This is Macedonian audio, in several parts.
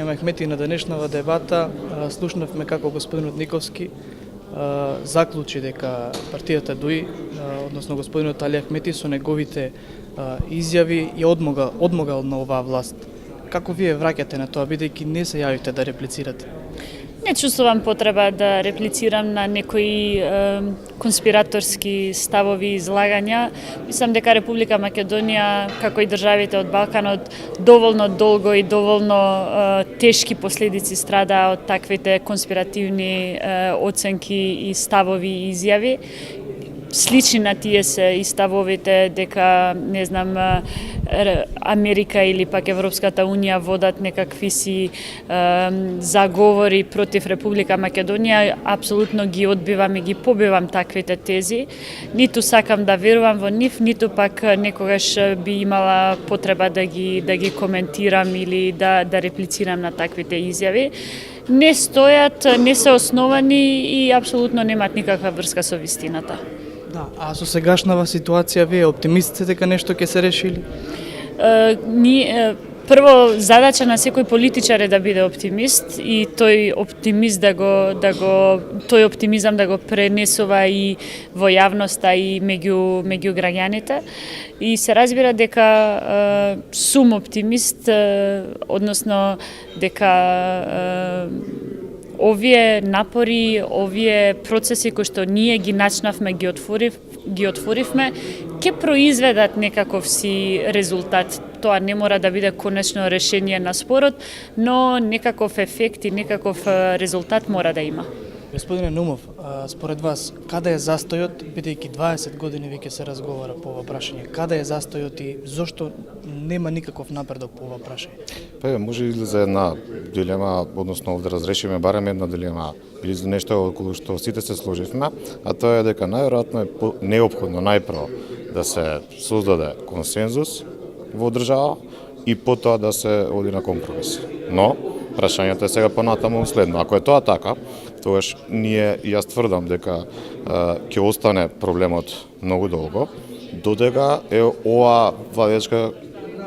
Мехмети, на денешнава дебата слушнавме како господинот Никовски заклучи дека партијата ДУИ, односно господинот Али Ахмети со неговите изјави и одмогал на оваа власт. Како вие враќате на тоа, бидејќи не се јавите да реплицирате? Не чувствувам потреба да реплицирам на некои конспираторски ставови и излагања. Мислам дека Република Македонија, како и државите од Балканот, доволно долго и доволно тешки последици страда од таквите конспиративни оценки и ставови и изјави. Слични на тие се и ставовите дека, не знам, Америка или пак Европската Унија водат некакви си заговори против Република Македонија. Апсолутно ги одбивам и ги побивам таквите тези. Ниту сакам да верувам во нив, ниту пак некогаш би имала потреба да ги коментирам или да реплицирам на таквите изјави. Не стојат, не се основани и апсолутно немаат никаква врска со вистината. Да, а со сегашнава ситуација вие оптимист сте дека нешто ќе се реши или? Прво, задача на секој политичар е да биде оптимист и тој оптимизам да го пренесува и во јавноста и меѓу граѓаните. И се разбира дека сум оптимист, односно дека овие напори, овие процеси кои што ние ги начнавме, ги отворивме, ќе произведат некаков си резултат. Тоа не мора да биде конечно решение на спорот, но некаков ефект и некаков резултат мора да има. Господине Наумов, според вас, каде е застојот, бидејќи 20 години веќе се разговара по ова прашање? Каде е застојот и зошто нема никаков напредок по ова прашање? Па може излезе една дилема, односно да разрешиме барем една дилема или за нешто околу што сите се сложивме, а тоа е дека најверојатно е неопходно најпрво да се создаде консензус во држава и потоа да се оди на компромис. Но прашањето е сега понатаму следно. Ако е тоа така, тогаш јас тврдам дека ќе остане проблемот многу долго, додека е ова владечка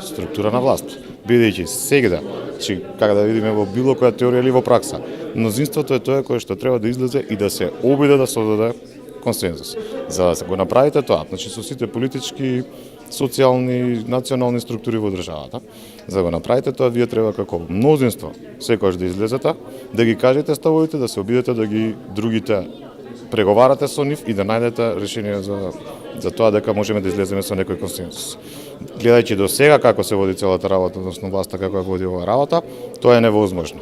структура на власт. Бидејќи сегда, како да видиме во било која теорија или во пракса, мнозинството е тоа кое што треба да излезе и да се обиде да создаде консензус. За да се го направите тоа, со сите политички, социјални, национални структури во државата. За да го направите тоа, вие треба како мнозинство секогаш да излезете, да ги кажете ставовите, да се обидете да ги другите преговарате со нив и да најдете решение за тоа дека можеме да излеземе со некој консензус. Гледајќи до сега како се води целата работа, односно власта како ја води оваа работа, тоа е невозможно.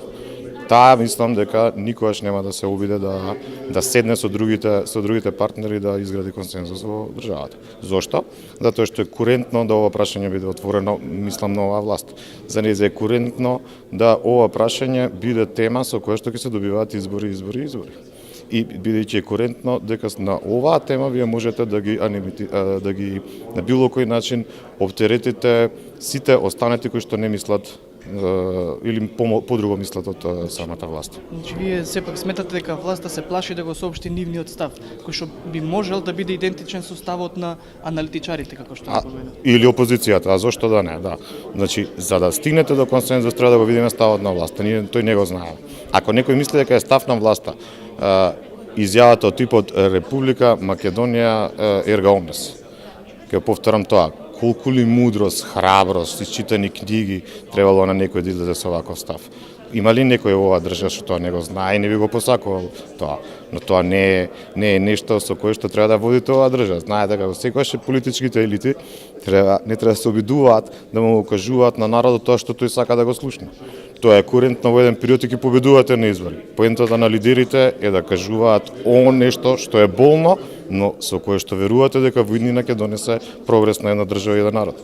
Таа мислам дека никогаш нема да се обиде да седне со другите партнери да изгради консензус во државата. Зошто? Затоа што е курентно да ова прашање биде отворено, мислам, на оваа власт. За нејзе е курентно да ова прашање биде тема со која што ќе се добиваат избори. И бидејќи е курентно дека на оваа тема вие можете да ги на било кој начин оптеретите сите останати кои што не мислат или подруго мислат од самата власт. Значи вие сепак сметате дека власта се плаши да го соопшти нивниот став, кој што би можел да биде идентичен со ставот на аналитичарите, како што го споменав. Или опозицијата, а зошто да не, да. Значи, за да стигнете до консензус треба да го видиме ставот на власта. Тој не го знае. Ако некој мисли дека е став на власта, изјавата од типот Република Македонија ерга омнес. Ќе повторам тоа. Колку ли мудрост, храброст, isчитани книги требало на некој да излезе со ваков став? Има ли некој во оваа држава што тоа не го знае и не би го посакувал тоа? Но тоа не е нешто со кое што треба да водите оваа држава. Знае дека секогаш политичките елити не треба да се обидуваат да му кажуваат на народот тоа што тој сака да го слушне. Тоа е курентно во еден период и ќе победувате на избори. Поентата на лидерите е да кажуваат нешто што е болно, но со кое што верувате дека во иднина ќе донесе прогрес на една држава и еден народ.